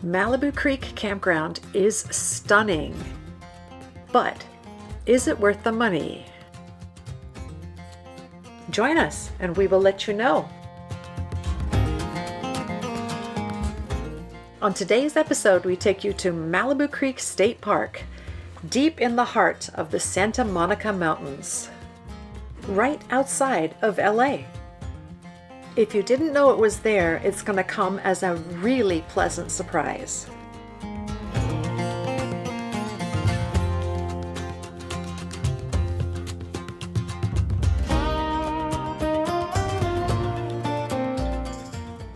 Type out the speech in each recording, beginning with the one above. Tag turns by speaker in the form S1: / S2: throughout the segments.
S1: Malibu Creek Campground is stunning, but is it worth the money? Join us and we will let you know. On today's episode, we take you to Malibu Creek State Park, deep in the heart of the Santa Monica Mountains, right outside of LA. If you didn't know it was there, it's going to come as a really pleasant surprise.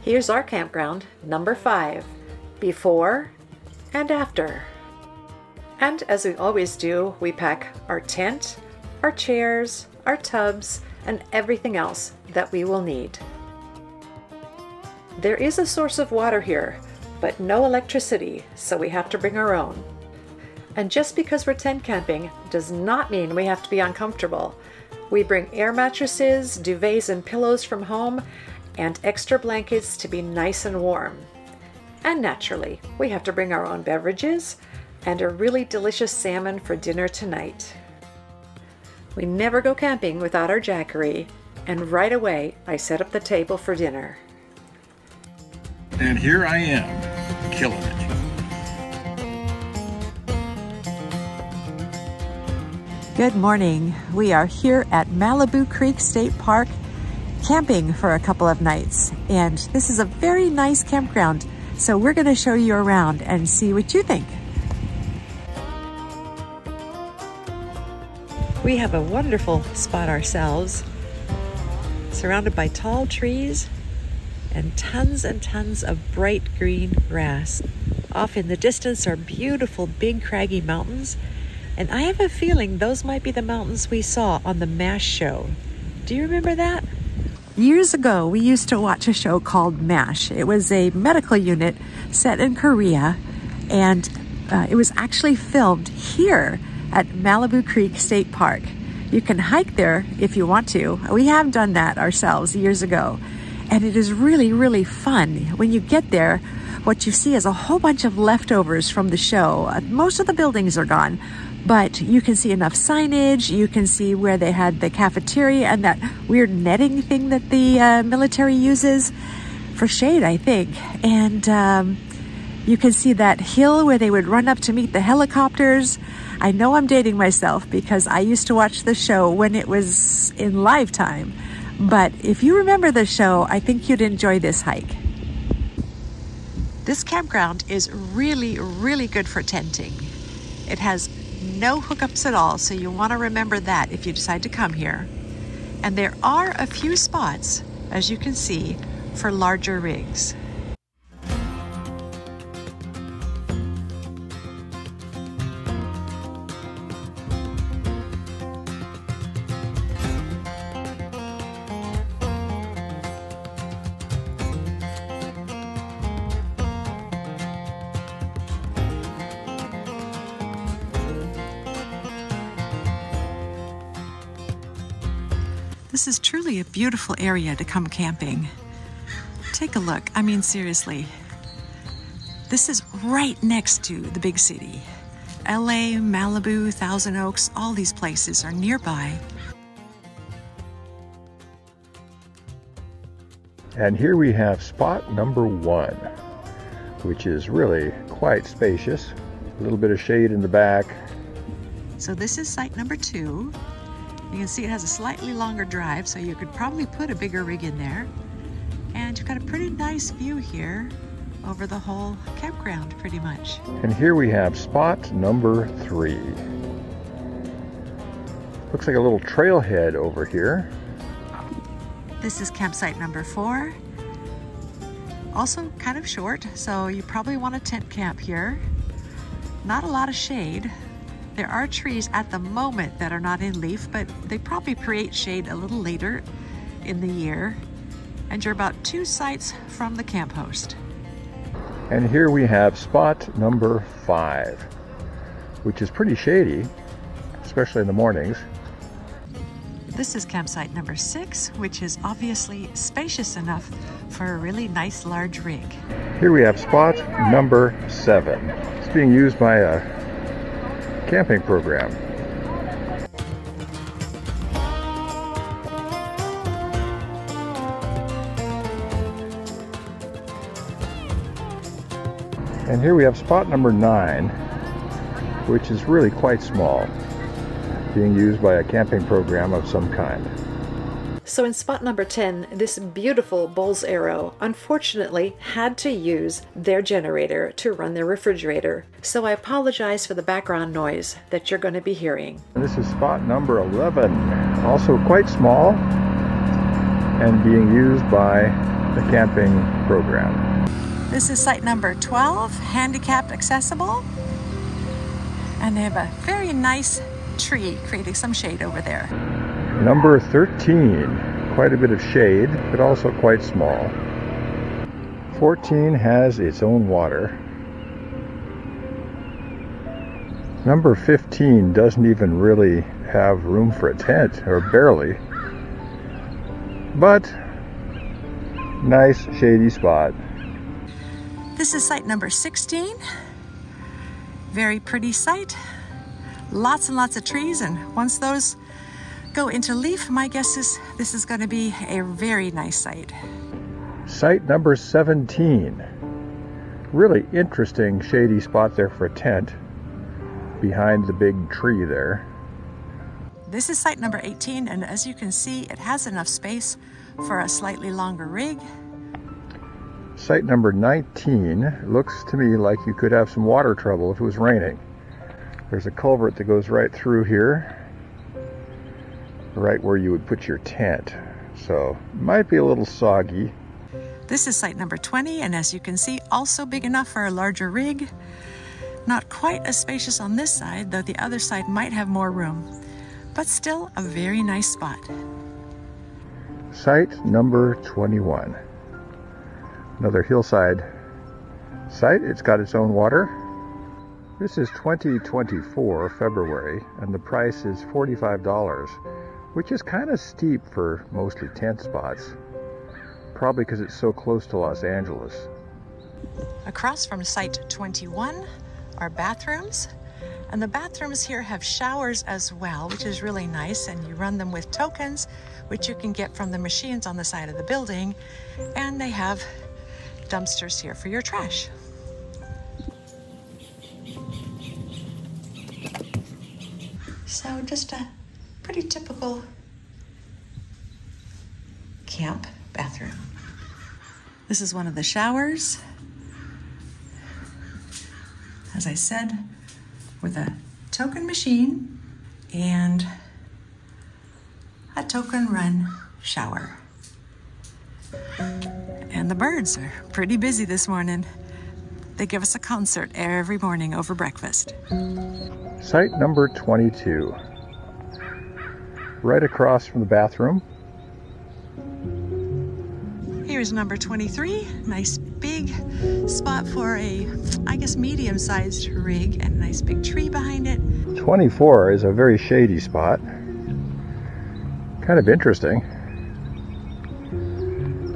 S1: Here's our campground, number 5, before and after. And as we always do, we pack our tent, our chairs, our tubs, and everything else that we will need. There is a source of water here, but no electricity, so we have to bring our own. And just because we're tent camping does not mean we have to be uncomfortable. We bring air mattresses, duvets, and pillows from home, and extra blankets to be nice and warm. And naturally, we have to bring our own beverages and a really delicious salmon for dinner tonight. We never go camping without our jackery, and right away I set up the table for dinner.
S2: And here I am, killing it.
S1: Good morning. We are here at Malibu Creek State Park camping for a couple of nights. And this is a very nice campground. So we're going to show you around and see what you think. We have a wonderful spot ourselves, surrounded by tall trees and tons of bright green grass. Off in the distance are beautiful big craggy mountains, and I have a feeling those might be the mountains we saw on the M.A.S.H show. Do you remember that? Years ago, we used to watch a show called M.A.S.H. It was a medical unit set in Korea, and it was actually filmed here at Malibu Creek State Park. You can hike there if you want to. We have done that ourselves years ago. And it is really fun. When you get there, what you see is a whole bunch of leftovers from the show. Most of the buildings are gone, but you can see enough signage. You can see where they had the cafeteria and that weird netting thing that the military uses for shade, I think. And you can see that hill where they would run up to meet the helicopters. I know I'm dating myself because I used to watch the show when it was in live time. But if you remember the show, I think you'd enjoy this hike. This campground is really good for tenting. It has no hookups at all, so you'll want to remember that if you decide to come here. And there are a few spots, as you can see, for larger rigs. This is truly a beautiful area to come camping. Take a look. I mean, seriously. This is right next to the big city. LA, Malibu, Thousand Oaks, all these places are nearby.
S2: And here we have spot number 1, which is really quite spacious. A little bit of shade in the back.
S1: So this is site number 2. You can see it has a slightly longer drive, so you could probably put a bigger rig in there. And you've got a pretty nice view here over the whole campground, pretty much.
S2: And here we have spot number 3. Looks like a little trailhead over here.
S1: This is campsite number 4. Also kind of short, so you probably want a tent camp here. Not a lot of shade. There are trees at the moment that are not in leaf, but they probably create shade a little later in the year. And you're about 2 sites from the camp host.
S2: And here we have spot number 5, which is pretty shady, especially in the mornings.
S1: This is campsite number 6, which is obviously spacious enough for a really nice large rig.
S2: Here we have spot number 7. It's being used by a camping program. And here we have spot number 9, which is really quite small, being used by a camping program of some kind.
S1: So in spot number 10, this beautiful Bull's Arrow unfortunately had to use their generator to run their refrigerator. So I apologize for the background noise that you're going to be hearing.
S2: And this is spot number 11, also quite small and being used by the camping program.
S1: This is site number 12, handicapped accessible. And they have a very nice tree creating some shade over there.
S2: Number 13, quite a bit of shade, but also quite small. 14 has its own water. Number 15 doesn't even really have room for a tent, or barely. But, nice shady spot.
S1: This is site number 16. Very pretty site. Lots and lots of trees, and once those go into leaf, my guess is this is going to be a very nice site.
S2: Site number 17. Really interesting shady spot there for a tent behind the big tree there.
S1: This is site number 18, and as you can see, it has enough space for a slightly longer rig.
S2: Site number 19 looks to me like you could have some water trouble if it was raining. There's a culvert that goes right through here, right where you would put your tent. So, might be a little soggy.
S1: This is site number 20, and as you can see, also big enough for a larger rig. Not quite as spacious on this side, though the other side might have more room. But still a very nice spot.
S2: Site number 21. Another hillside site. It's got its own water. This is 2024 February, and the price is $45, which is kind of steep for mostly tent spots. Probably because it's so close to Los Angeles.
S1: Across from site 21 are bathrooms, and the bathrooms here have showers as well, which is really nice, and you run them with tokens, which you can get from the machines on the side of the building, and they have dumpsters here for your trash. So just a pretty typical camp bathroom. This is one of the showers. As I said, with a token machine and a token run shower. And the birds are pretty busy this morning. They give us a concert every morning over breakfast.
S2: Site number 22. Right across from the bathroom.
S1: Here's number 23. Nice big spot for a, I guess, medium-sized rig, and a nice big tree behind it.
S2: 24 is a very shady spot. Kind of interesting.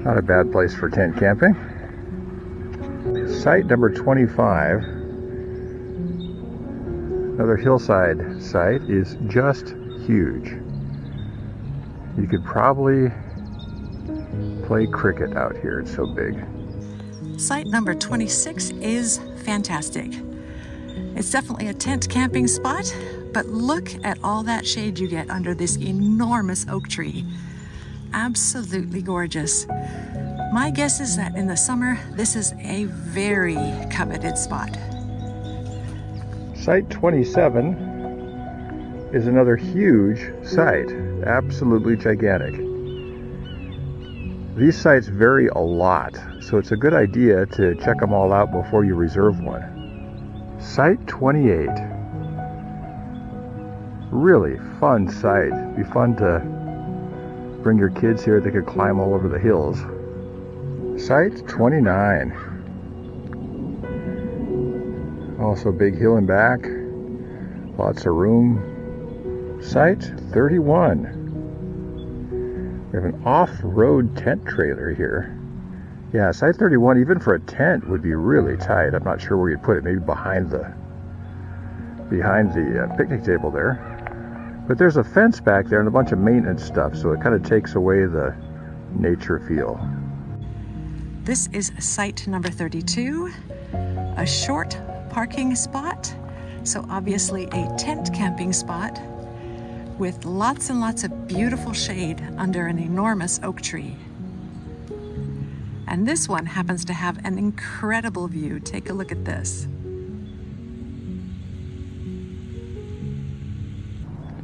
S2: Not a bad place for tent camping. Site number 25, another hillside site, is just huge. You could probably play cricket out here, it's so big.
S1: Site number 26 is fantastic. It's definitely a tent camping spot, but look at all that shade you get under this enormous oak tree. Absolutely gorgeous. My guess is that in the summer, this is a very coveted spot.
S2: Site 27 is another huge site, absolutely gigantic. These sites vary a lot, so it's a good idea to check them all out before you reserve one. Site 28. Really fun site. It'd be fun to bring your kids here. They could climb all over the hills. Site 29. Also big hill and back. Lots of room. Site 31. We have an off-road tent trailer here. Yeah, Site 31, even for a tent, would be really tight. I'm not sure where you'd put it. Maybe behind the picnic table there. But there's a fence back there and a bunch of maintenance stuff, so it kind of takes away the nature feel.
S1: This is site number 32, a short parking spot. So obviously a tent camping spot with lots and lots of beautiful shade under an enormous oak tree. And this one happens to have an incredible view. Take a look at this.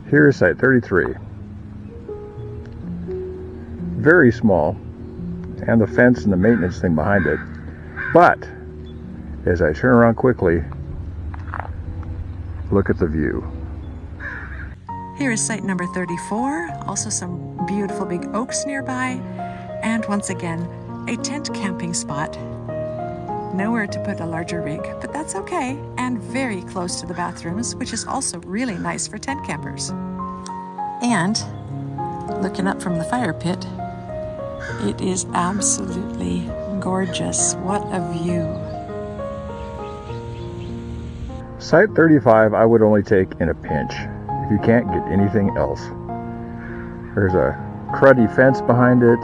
S2: Here's Site 33. Very small, and the fence and the maintenance thing behind it. But as I turn around quickly, look at the view.
S1: Here is site number 34, also some beautiful big oaks nearby, and once again, a tent camping spot. Nowhere to put a larger rig, but that's okay, and very close to the bathrooms, which is also really nice for tent campers. And looking up from the fire pit, it is absolutely gorgeous. What a view.
S2: Site 35 I would only take in a pinch, if you can't get anything else. There's a cruddy fence behind it,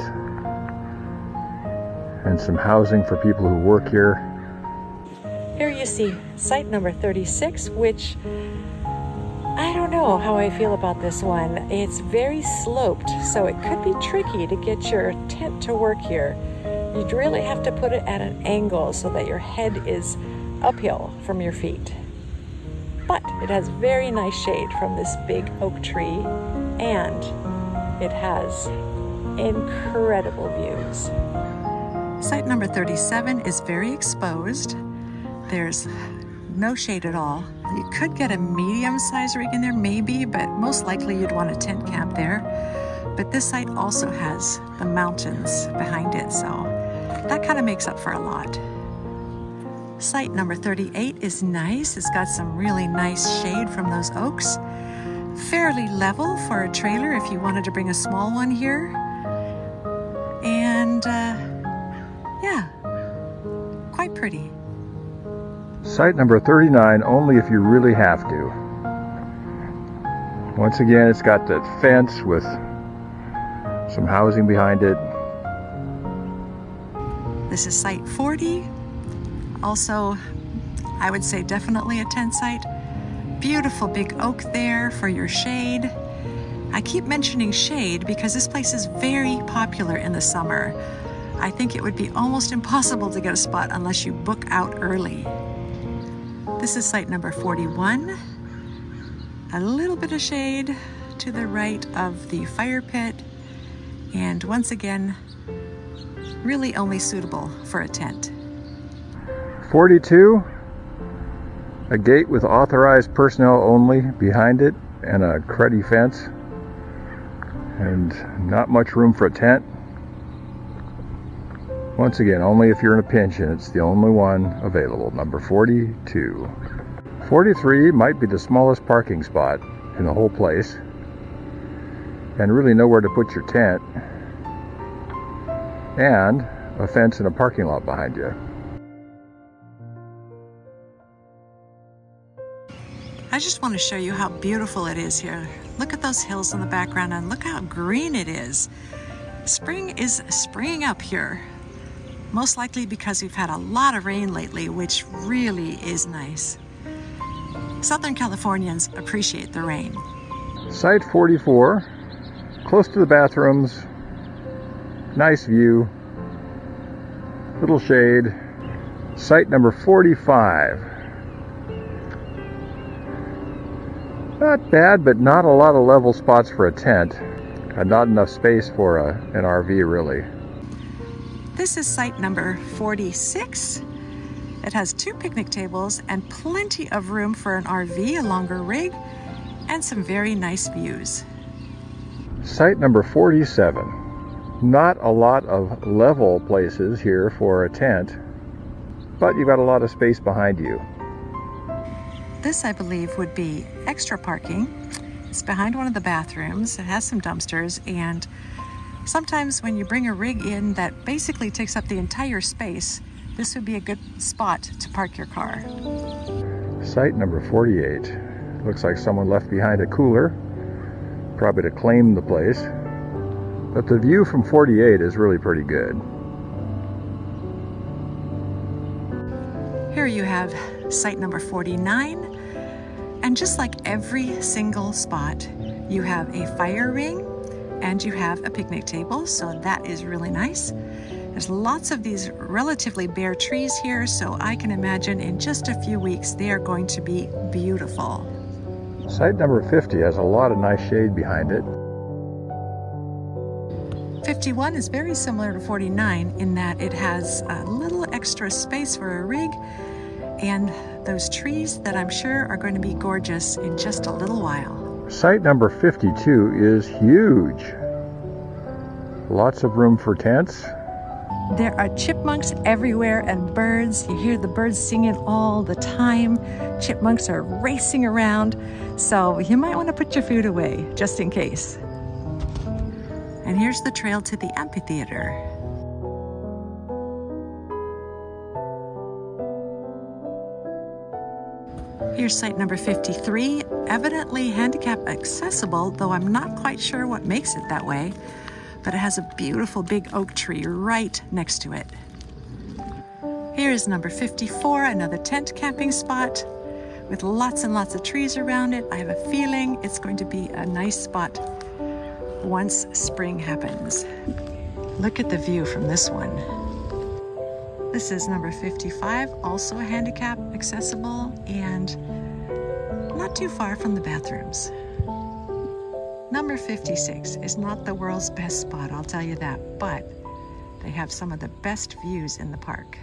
S2: and some housing for people who work here.
S1: Here you see site number 36, which I don't know how I feel about this one. It's very sloped, so it could be tricky to get your tent to work here. You'd really have to put it at an angle so that your head is uphill from your feet. But it has very nice shade from this big oak tree, and it has incredible views. Site number 37 is very exposed. There's no shade at all. You could get a medium-sized rig in there, maybe, but most likely you'd want a tent camp there. But this site also has the mountains behind it, so that kind of makes up for a lot. Site number 38 is nice. It's got some really nice shade from those oaks. Fairly level for a trailer if you wanted to bring a small one here. And yeah, quite pretty.
S2: Site number 39 only if you really have to. Once again, it's got that fence with some housing behind it.
S1: This is site 40. Also, I would say definitely a tent site. Beautiful big oak there for your shade. I keep mentioning shade because this place is very popular in the summer. I think it would be almost impossible to get a spot unless you book out early. This is site number 41. A little bit of shade to the right of the fire pit. And once again, really only suitable for a tent.
S2: 42, a gate with authorized personnel only behind it and a cruddy fence, and not much room for a tent. Once again, only if you're in a pinch, and it's the only one available, number 42. 43 might be the smallest parking spot in the whole place, and really nowhere to put your tent, and a fence and a parking lot behind you.
S1: I just want to show you how beautiful it is here. Look at those hills in the background and look how green it is. Spring is springing up here. Most likely because we've had a lot of rain lately, which really is nice. Southern Californians appreciate the rain.
S2: Site 44, close to the bathrooms, nice view, little shade. Site number 45. Not bad, but not a lot of level spots for a tent. And not enough space for an RV, really.
S1: This is site number 46. It has 2 picnic tables and plenty of room for an RV, a longer rig, and some very nice views.
S2: Site number 47. Not a lot of level places here for a tent, but you've got a lot of space behind you.
S1: This, I believe, would be extra parking. It's behind one of the bathrooms. It has some dumpsters, and Sometimes when you bring a rig in that basically takes up the entire space, this would be a good spot to park your car.
S2: Site number 48. Looks like someone left behind a cooler, probably to claim the place. But the view from 48 is really pretty good.
S1: Here you have site number 49. And just like every single spot, you have a fire ring and you have a picnic table. So that is really nice. There's lots of these relatively bare trees here, so I can imagine in just a few weeks they are going to be beautiful.
S2: Site number 50 has a lot of nice shade behind it.
S1: 51 is very similar to 49 in that it has a little extra space for a rig and those trees that I'm sure are going to be gorgeous in just a little while.
S2: Site number 52 is huge. Lots of room for tents.
S1: There are chipmunks everywhere and birds. You hear the birds singing all the time. Chipmunks are racing around. So you might want to put your food away just in case. And here's the trail to the amphitheater. Here's site number 53, evidently handicap accessible, though I'm not quite sure what makes it that way. But it has a beautiful big oak tree right next to it. Here's number 54, another tent camping spot with lots and lots of trees around it. I have a feeling it's going to be a nice spot once spring happens. Look at the view from this one. This is number 55, also handicap accessible and not too far from the bathrooms. Number 56 is not the world's best spot, I'll tell you that, but they have some of the best views in the park.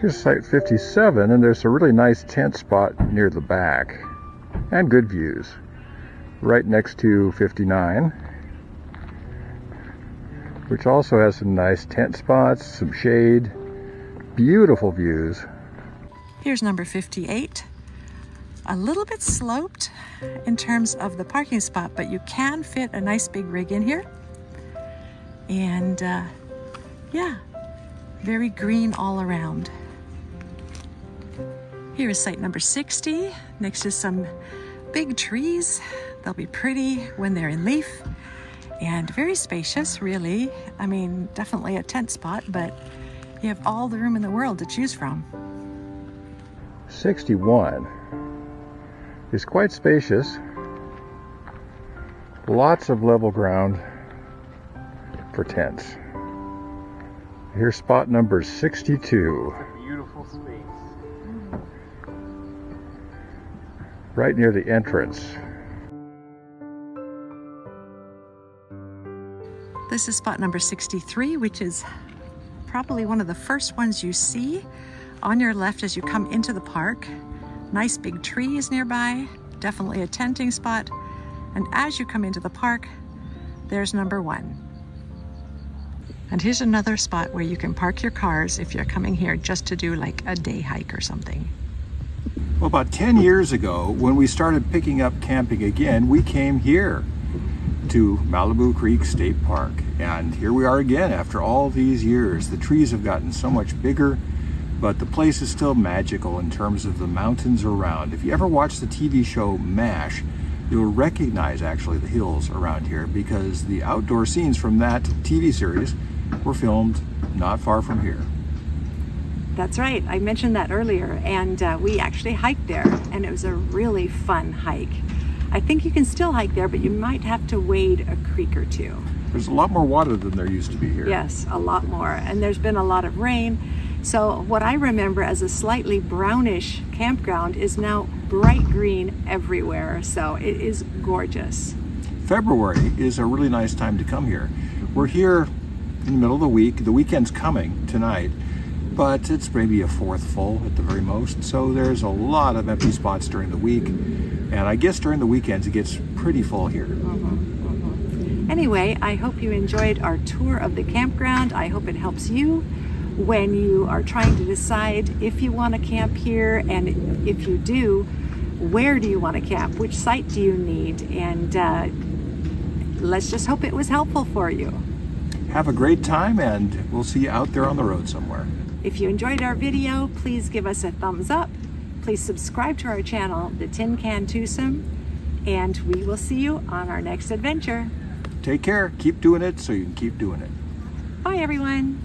S2: Here's site 57, and there's a really nice tent spot near the back, and good views. Right next to 59, which also has some nice tent spots, some shade, beautiful views.
S1: Here's number 58. A little bit sloped in terms of the parking spot, but you can fit a nice big rig in here. And yeah, very green all around. Here is site number 60, next to some big trees. They'll be pretty when they're in leaf and very spacious, really. I mean, definitely a tent spot, but you have all the room in the world to choose from.
S2: 61 is quite spacious. Lots of level ground for tents. Here's spot number 62.
S3: Beautiful space.
S2: Right near the entrance.
S1: This is spot number 63, which is probably one of the first ones you see on your left as you come into the park. Nice big trees nearby, definitely a tenting spot. And as you come into the park, there's number 1. And here's another spot where you can park your cars if you're coming here just to do like a day hike or something.
S2: Well, about 10 years ago, when we started picking up camping again, we came here to Malibu Creek State Park. And here we are again after all these years. The trees have gotten so much bigger, but the place is still magical in terms of the mountains around. If you ever watch the TV show M.A.S.H, you'll recognize actually the hills around here because the outdoor scenes from that TV series were filmed not far from here.
S1: That's right, I mentioned that earlier, and we actually hiked there, and it was a really fun hike. I think you can still hike there, but you might have to wade a creek or two.
S2: There's a lot more water than there used to be here.
S1: Yes, a lot more, and there's been a lot of rain. So what I remember as a slightly brownish campground is now bright green everywhere, so it is gorgeous.
S2: February is a really nice time to come here. We're here in the middle of the week. The weekend's coming tonight, but it's maybe a fourth full at the very most, so there's a lot of empty spots during the week, and I guess during the weekends it gets pretty full here.
S1: Anyway, I hope you enjoyed our tour of the campground. I hope it helps you when you are trying to decide if you want to camp here, and if you do, where do you want to camp? Which site do you need? And let's just hope it was helpful for you.
S2: Have a great time, and we'll see you out there on the road somewhere.
S1: If you enjoyed our video, please give us a thumbs up. Please subscribe to our channel, The Tin Can Twosome, and we will see you on our next adventure.
S2: Take care. Keep doing it so you can keep doing it.
S1: Bye, everyone.